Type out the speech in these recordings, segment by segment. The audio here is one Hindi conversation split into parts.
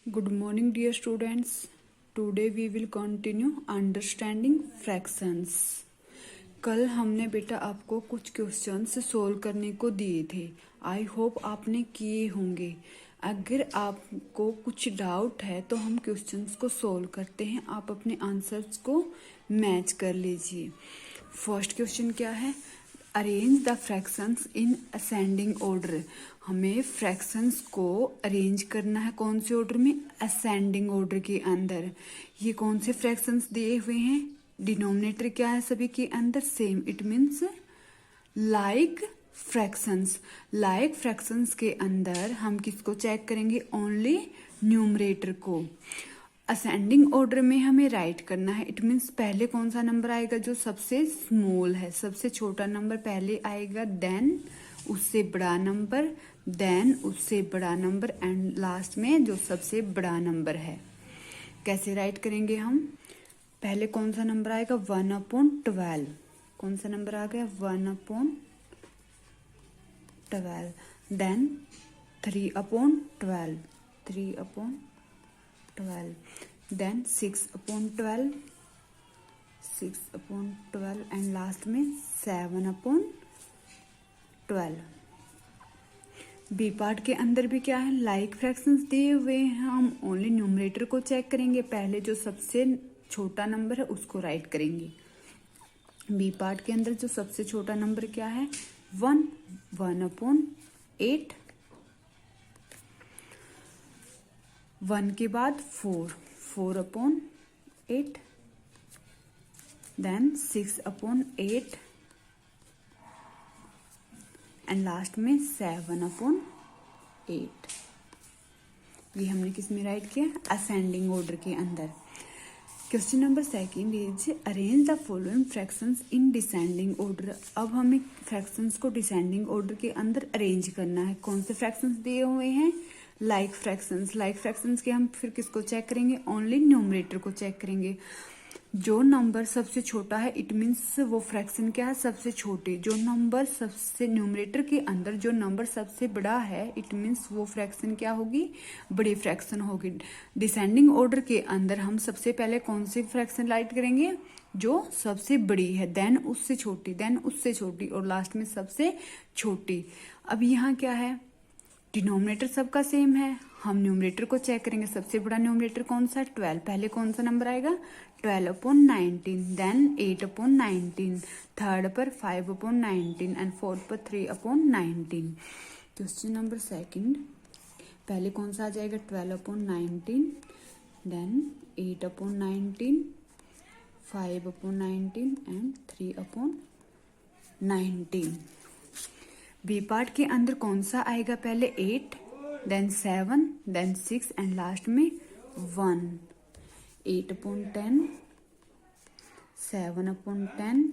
Good morning, dear students. Today we will continue understanding fractions. कल हमने बेटा आपको कुछ क्वेश्चंस सोल्व करने को दिए थे. आई होप आपने किए होंगे. अगर आपको कुछ डाउट है तो हम क्वेश्चंस को सोल्व करते हैं. आप अपने आंसर्स को मैच कर लीजिए. फर्स्ट क्वेश्चन क्या है? Arrange the fractions in ascending order. हमें फ्रैक्शंस को अरेंज करना है कौन से ऑर्डर में? असेंडिंग ऑर्डर के अंदर. ये कौन से फ्रैक्शंस दिए हुए हैं? डिनोमिनेटर क्या है सभी के अंदर? Same. It means like fractions. Like fractions के अंदर हम किसको चेक करेंगे? ओनली न्यूमरेटर को. असेंडिंग ऑर्डर में हमें राइट करना है. इट मीन्स पहले कौन सा नंबर आएगा? जो सबसे स्मॉल है, सबसे छोटा नंबर पहले आएगा, देन उससे बड़ा नंबर, देन उससे बड़ा नंबर, एंड लास्ट में जो सबसे बड़ा नंबर है. कैसे राइट करेंगे हम? पहले कौन सा नंबर आएगा? 1/12. कौन सा नंबर आ गया? 1/12. देन 3/12. 3/12. देन 6/12. 6/12 एंड लास्ट में 7/12. बी पार्ट के अंदर भी क्या है? लाइक फ्रैक्शंस दिए हुए हैं. हम ओनली न्यूमरेटर को चेक करेंगे. पहले जो सबसे छोटा नंबर है उसको राइट करेंगे. बी पार्ट के अंदर जो सबसे छोटा नंबर क्या है? 1. 1/8. 1 के बाद 4. 4/8. देन 6/8 एंड लास्ट में 7/8. ये हमने किस में राइट किया? असेंडिंग ऑर्डर के अंदर. Question number second is arrange the following fractions in descending order. अब हमें फ्रैक्शंस को डिसेंडिंग ऑर्डर के अंदर अरेंज करना है. कौन से फ्रैक्शंस दिए हुए हैं? Like fractions. लाइक फ्रैक्शंस के हम फिर किसको चेक करेंगे? ओनली न्यूमरेटर को चेक करेंगे. जो नंबर सबसे छोटा है इट मीन्स वो फ्रैक्शन क्या है? सबसे छोटी. जो नंबर सबसे न्यूमरेटर के अंदर जो नंबर सबसे बड़ा है इट मीन्स वो फ्रैक्शन क्या होगी? बड़ी फ्रैक्शन होगी. डिसेंडिंग ऑर्डर के अंदर हम सबसे पहले कौन सी फ्रैक्शन राइट करेंगे? जो सबसे बड़ी है, देन उससे छोटी, देन उससे छोटी और लास्ट में सबसे छोटी. अब यहाँ क्या है? डिनोमिनेटर सबका सेम है. हम न्यूमरेटर को चेक करेंगे. सबसे बड़ा न्यूमरेटर कौन सा? 12. पहले कौन सा नंबर आएगा? 12/19. देन 8/19. थर्ड पर 5/19 एंड फोर्थ पर 3/19. Question number second. पहले कौन सा आ जाएगा? 12/19. Then 8/19, 5/19 and 3/19. बी पार्ट के अंदर कौन सा आएगा? पहले 8, देन 7, देन 6 एंड लास्ट में 1. 8/10, 7/10,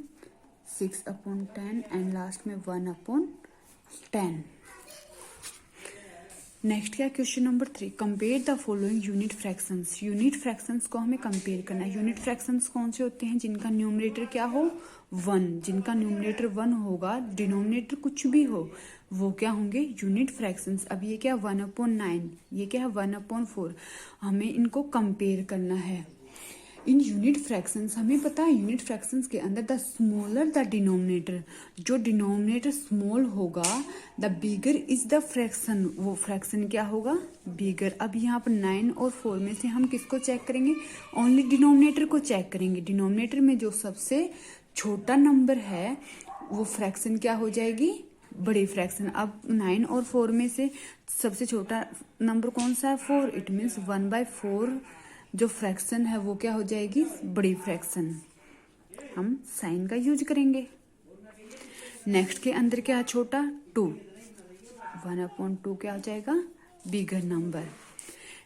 6/10 एंड लास्ट में 1/10. नेक्स्ट क्या? Question number 3. Compare the following unit fractions. Unit fractions को हमें कंपेयर करना है. यूनिट फ्रैक्शंस कौन से होते हैं? जिनका न्यूमरेटर क्या हो? 1. जिनका न्यूमरेटर 1 होगा, डिनोमिनेटर कुछ भी हो, वो क्या होंगे? Unit fractions. अब ये क्या? 1/9. ये क्या है? 1/4. हमें इनको कंपेयर करना है. इन यूनिट फ्रैक्शंस हमें पता है यूनिट फ्रैक्शंस के अंदर द स्मॉलर द डिनोमिनेटर, जो डिनोमिनेटर स्मॉल होगा the bigger is the fraction. वो फ्रैक्शन क्या होगा? बिगर. अब यहाँ पर 9 और 4 में से हम किसको चेक करेंगे? ओनली डिनोमिनेटर को चेक करेंगे. डिनोमिनेटर में जो सबसे छोटा नंबर है वो फ्रैक्शन क्या हो जाएगी? बड़ी फ्रैक्शन. अब 9 और 4 में से सबसे छोटा नंबर कौन सा है? 4. इट मीन्स 1/4 जो फ्रैक्शन है वो क्या हो जाएगी? बड़ी फ्रैक्शन. हम साइन का यूज करेंगे. नेक्स्ट के अंदर क्या है? छोटा 2. 1/2 क्या हो जाएगा? Bigger number.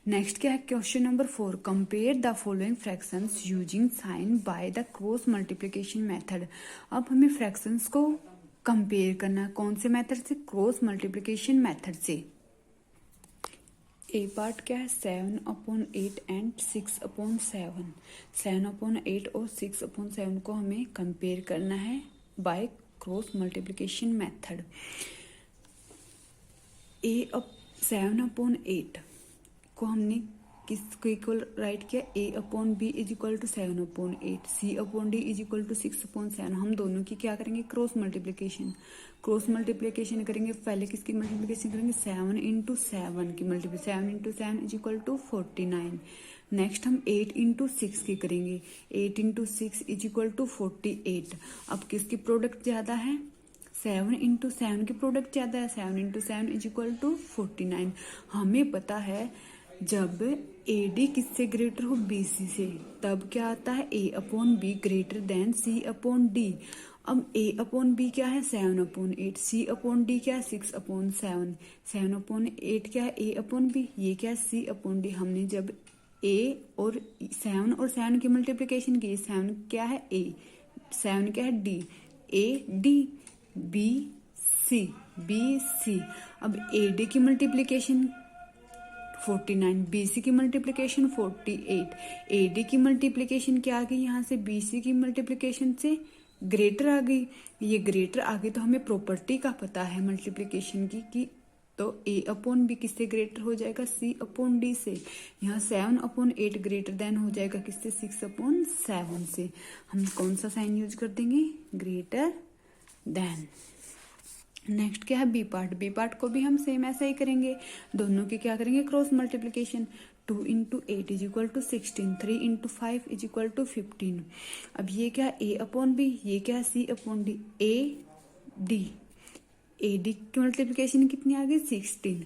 नेक्स्ट क्या है? Question number 4. Compare the following fractions using sign by the cross multiplication method. अब हमें फ्रैक्शंस को कंपेयर करना है. कौन से मेथड से? क्रॉस मल्टीप्लिकेशन मेथड से. ए पार्ट क्या है? 7/8 एंड 6/7. 7/8 और 6/7 को हमें कंपेयर करना है बाय क्रॉस मल्टीप्लिकेशन मेथड. 7/8 को हमने किसको इक्वल राइट किया, a/b is equal to 7/8, c/d is equal to 6/7। हम दोनों की क्या करेंगे, क्रॉस मल्टीप्लीकेशन। क्रॉस मल्टीप्लीकेशन करेंगे, पहले किसकी मल्टीप्लीकेशन करेंगे, 7 इंटू 7 की multiplication, 7 into 7 is equal to 49। Next हम 8 इंटू 6 की करेंगे, 8 इंटू 6 इज इक्वल टू 48। अब किसकी प्रोडक्ट ज्यादा है, 7 इंटू 7 की प्रोडक्ट ज्यादा है, 7 इंटू 7 इज इक्वल टू 49। हमें पता है जब AD किससे ग्रेटर हो, BC से, तब क्या आता है, A/B ग्रेटर देन C/D। अब A/B क्या है, 7/8, C/D क्या है, 6/7, 7/8 क्या है, A/B, ये क्या है, C/D। हमने जब A और 7 की मल्टीप्लीकेशन की, 7 क्या है A, 7 क्या है D, AD, BC। अब AD की मल्टीप्लीकेशन 49, BC की मल्टीप्लीकेशन 48, AD की मल्टीप्लीकेशन क्या आ गई, यहाँ से BC की मल्टीप्लीकेशन से ग्रेटर आ गई। ये ग्रेटर आ गई तो हमें प्रॉपर्टी का पता है मल्टीप्लीकेशन की, कि तो A/B किससे ग्रेटर हो जाएगा, C/D से। यहाँ 7/8 ग्रेटर देन हो जाएगा किससे, 6/7 से। हम कौन सा साइन यूज कर देंगे, ग्रेटर देन। नेक्स्ट क्या है, बी पार्ट को भी हम सेम ऐसा ही करेंगे, दोनों की क्या करेंगे, cross multiplication. 2 into 8 is equal to 16, 3 into 5 is equal to 15। अब ये क्या है, A/B, ये क्या है, C/D, AD की मल्टीप्लीकेशन कितनी आ गई, 16,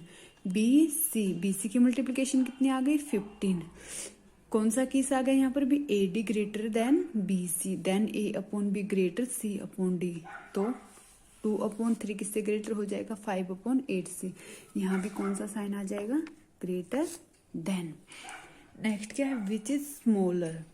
BC की मल्टीप्लीकेशन कितनी आ गई, 15। कौन सा केस आ गया यहाँ पर भी, AD greater than BC, then A/B greater C/D। तो 2/3 किससे ग्रेटर हो जाएगा, 5/8 से। यहाँ भी कौन सा साइन आ जाएगा, ग्रेटर देन। नेक्स्ट क्या है, which is smaller.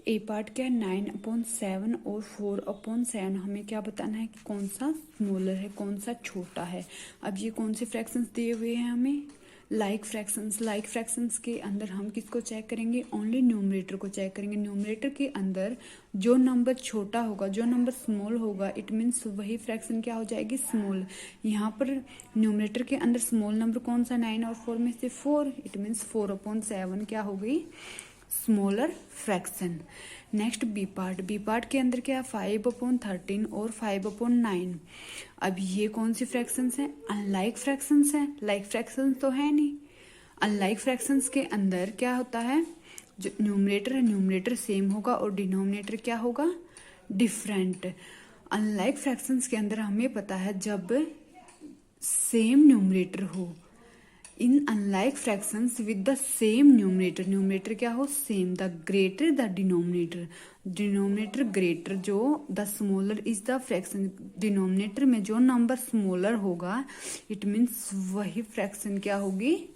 A part क्या है, 9/7 और 4/7। हमें क्या बताना है कि कौन सा स्मॉलर है, कौन सा छोटा है। अब ये कौन से फ्रैक्शंस दिए हुए हैं हमें, लाइक फ्रैक्शंस के अंदर हम किसको चेक करेंगे, ओनली न्यूमरेटर को चेक करेंगे। न्यूमरेटर के अंदर जो नंबर छोटा होगा, जो नंबर स्मॉल होगा, इट मीन्स वही फ्रैक्शन क्या हो जाएगी, स्मॉल। यहाँ पर न्यूमरेटर के अंदर स्मॉल नंबर कौन सा, 9 और 4 में से 4, इट मीन्स 4/7 क्या हो गई, smaller fraction. Next B part के अंदर क्या है, 5/13 और 5/9। अब ये कौन सी फ्रैक्शंस हैं, अनलाइक फ्रैक्शंस हैं। लाइक फ्रैक्शंस तो है नहीं। अनलाइक फ्रैक्शंस के अंदर क्या होता है, जो न्यूमरेटर है, न्यूमरेटर सेम होगा और डिनोमिनेटर क्या होगा, डिफरेंट। अनलाइक फ्रैक्शंस के अंदर हमें पता है जब सेम न्यूमरेटर हो, in unlike fractions with the same numerator क्या हो, same, the greater the denominator greater, जो the smaller is the fraction. Denominator में जो नंबर स्मॉलर होगा, इट मीन्स वही फ्रैक्शन क्या होगी,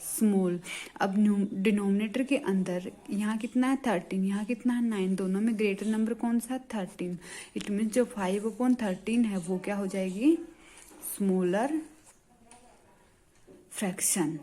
स्मॉल। अब डिनोमिनेटर के अंदर यहाँ कितना है, 13, यहाँ कितना है, 9, दोनों में ग्रेटर नंबर कौन सा है, 13। इट मीन्स जो 5/13 है वो क्या हो जाएगी, smaller fraction.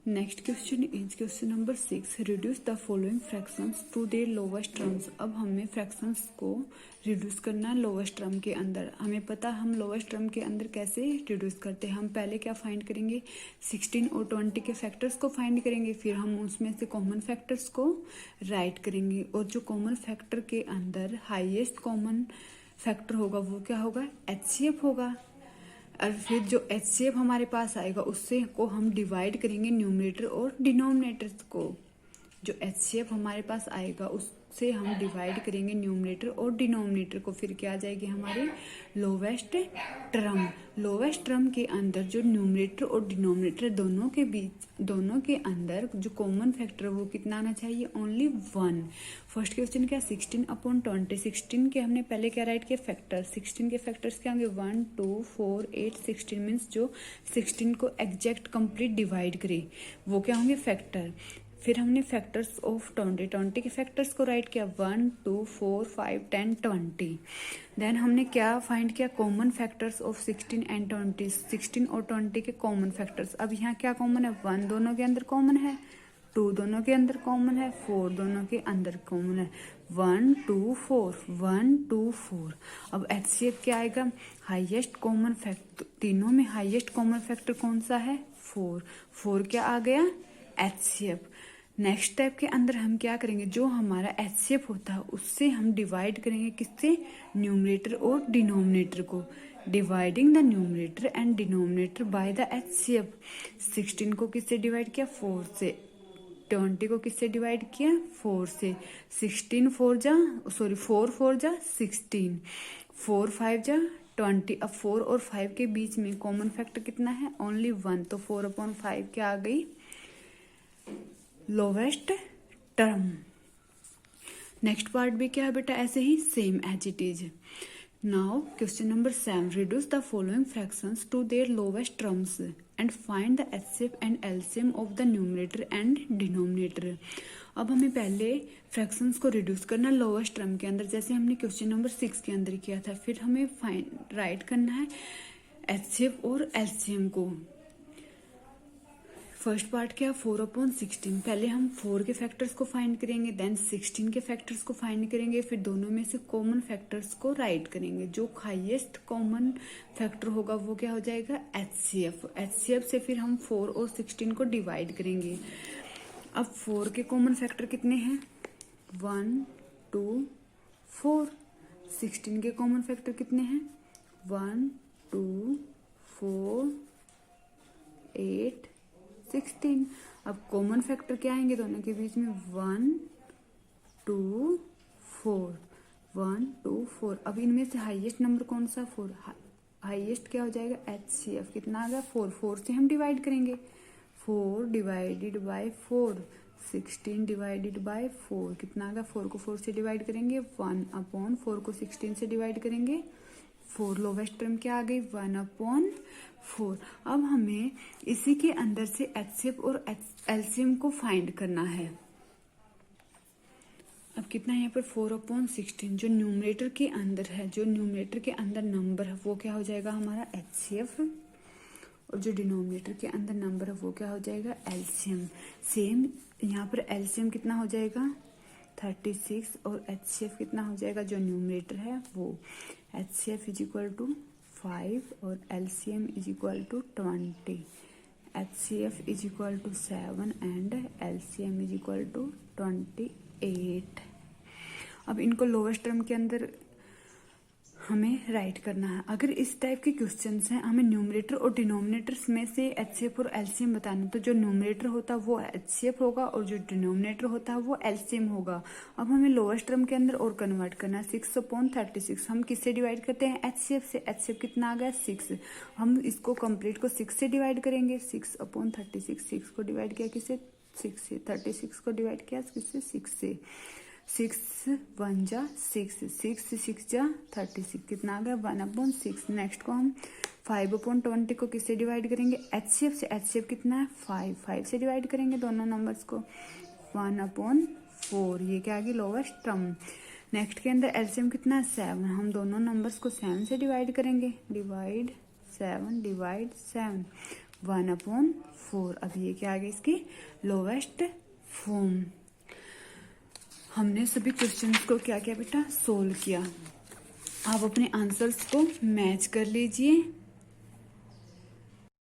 Next question is question number 6, reduce the following fractions to their lowest terms. अब हमें फ्रैक्शंस को रिड्यूस करना है लोवेस्ट टर्म के अंदर। हमें पता हम लोवेस्ट टर्म के अंदर कैसे रिड्यूस करते हैं। हम पहले क्या फाइंड करेंगे, 16 और 20 के फैक्टर्स को फाइंड करेंगे, फिर हम उसमें से कॉमन फैक्टर्स को राइट करेंगे। और जो कॉमन फैक्टर के अंदर हाईएस्ट कॉमन फैक्टर होगा वो क्या होगा, HCF होगा। और फिर जो HCF हमारे पास आएगा उससे को हम डिवाइड करेंगे न्यूमरेटर और डिनोमिनेटर्स को। जो HCF हमारे पास आएगा उससे हम डिवाइड करेंगे न्यूमरेटर और डिनोमिनेटर को। फिर क्या आ जाएगी हमारी लोवेस्ट टर्म। लोवेस्ट टर्म के अंदर जो न्यूमरेटर और डिनोमिनेटर दोनों के अंदर जो कॉमन फैक्टर वो कितना आना चाहिए, ओनली 1। फर्स्ट क्वेश्चन क्या, 16/20। 16 के हमने पहले क्या राइट किया, फैक्टर। 16 के फैक्टर्स क्या होंगे, 1, 2, 4, 8, 16 मीन्स जो 16 को एग्जैक्ट कंप्लीट डिवाइड करे वो क्या होंगे, फैक्टर। फिर हमने फैक्टर्स ऑफ 20 के फैक्टर्स को राइट किया, 1, 2, 4, 5, 10, 20। देन हमने क्या फाइंड किया, कॉमन फैक्टर्स ऑफ 16 एंड 20। 16 और 20 के कॉमन फैक्टर्स। अब यहाँ क्या कॉमन है, 1 दोनों के अंदर कॉमन है, 2 दोनों के अंदर कॉमन है, 4 दोनों के अंदर कॉमन है। 1, 2, 4, 1, 2, 4। अब HCF क्या आएगा, हाईएस्ट कॉमन फैक्टर। तीनों में हाईएस्ट कॉमन फैक्टर कौन सा है, फोर, फोर क्या आ गया HCF। नेक्स्ट स्टेप के अंदर हम क्या करेंगे, जो हमारा HCF होता है उससे हम डिवाइड करेंगे किससे, न्यूमरेटर और डिनोमिनेटर को। Dividing the numerator and denominator by the HCF। 16 को किससे डिवाइड किया, 4 से। 20 को किससे डिवाइड किया, 4 से। 16 4 जा सॉरी 4 4 जा 16, 4 5 जा 20। अब 4 और 5 के बीच में कॉमन फैक्टर कितना है, ओनली 1, तो 4/5 क्या आ गई, लोवेस्ट टर्म। नेक्स्ट पार्ट भी क्या है बेटा, ऐसे ही same as it is. Now question number 7, reduce the following fractions to their lowest terms and find the HCF and LCM of the numerator and denominator. अब हमें पहले फ्रैक्शंस को रिड्यूस करना लोवेस्ट टर्म के अंदर, जैसे हमने क्वेश्चन नंबर 6 के अंदर किया था। फिर हमें फाइंड राइट करना है HCF और LCM को। फर्स्ट पार्ट क्या, 4/16। पहले हम 4 के फैक्टर्स को फाइंड करेंगे, देन 16 के फैक्टर्स को फाइंड करेंगे, फिर दोनों में से कॉमन फैक्टर्स को राइट करेंगे। जो हाईएस्ट कॉमन फैक्टर होगा वो क्या हो जाएगा, HCF। HCF से फिर हम 4 और 16 को डिवाइड करेंगे। अब 4 के कॉमन फैक्टर कितने हैं, 1 2 4। 16 के कॉमन फैक्टर कितने हैं, 1 2 4 8 16। अब कॉमन फैक्टर क्या आएंगे दोनों के बीच में, 1 2 4, 1 2 4। अब इनमें से हाईएस्ट नंबर कौन सा, 4। हाईएस्ट क्या हो जाएगा, HCF। कितना आ गया, 4। 4 से हम डिवाइड करेंगे, 4 डिवाइडेड बाय 4, 16 डिवाइडेड बाय 4 कितना आ गया, 4 को 4 से डिवाइड करेंगे 1/4 को 16 से डिवाइड करेंगे 4। लोवेस्ट टर्म क्या आ गई, 1/4। अब हमें इसी के अंदर से HCF और LCM को फाइंड करना है। अब कितना है यहाँ पर, 4/16। जो न्यूमरेटर के अंदर है, जो न्यूमरेटर के अंदर नंबर है वो क्या हो जाएगा हमारा HCF, और जो डिनोमिनेटर के अंदर नंबर है वो क्या हो जाएगा LCM। सेम यहाँ पर LCM कितना हो जाएगा 36, और HCF कितना हो जाएगा, जो न्यूमरेटर है वो। HCF इज इक्वल टू 5 और LCM is equal to 20। HCF is equal to 7 and LCM is equal to 28। अब इनको लोवेस्ट टर्म के अंदर हमें राइट करना है। अगर इस टाइप के क्वेश्चंस हैं, हमें न्यूमरेटर और डिनोमिनेटर्स में से HCF और LCM बताना, तो जो न्यूमरेटर होता है वो HCF होगा और जो डिनोमिनेटर होता है वो LCM होगा। अब हमें लोवेस्ट टर्म के अंदर और कन्वर्ट करना है। 6/36 हम किससे डिवाइड करते हैं, HCF से। HCF कितना आ गया, 6। हम इसको कंप्लीट को 6 से डिवाइड करेंगे, 6/36। 6 को डिवाइड किया किससे, 6 से। 36 को डिवाइड किया किससे, 6 से। 6 1 जा 6, 6 6 जा 36, कितना आ गया 1/6। नेक्स्ट को हम 5/20 को किससे डिवाइड करेंगे, HCF से। HCF कितना है 5, 5 से डिवाइड करेंगे दोनों नंबर्स को, 1/4। ये क्या आ गई, लोवेस्ट टर्म। नेक्स्ट के अंदर LCM कितना है 7, हम दोनों नंबर्स को 7 से डिवाइड करेंगे, डिवाइड 7 1/4। अब ये क्या आ गई, इसकी लोवेस्ट फॉर्म। हमने सभी क्वेश्चंस को क्या किया बेटा, सोल्व किया। आप अपने आंसर्स को मैच कर लीजिए।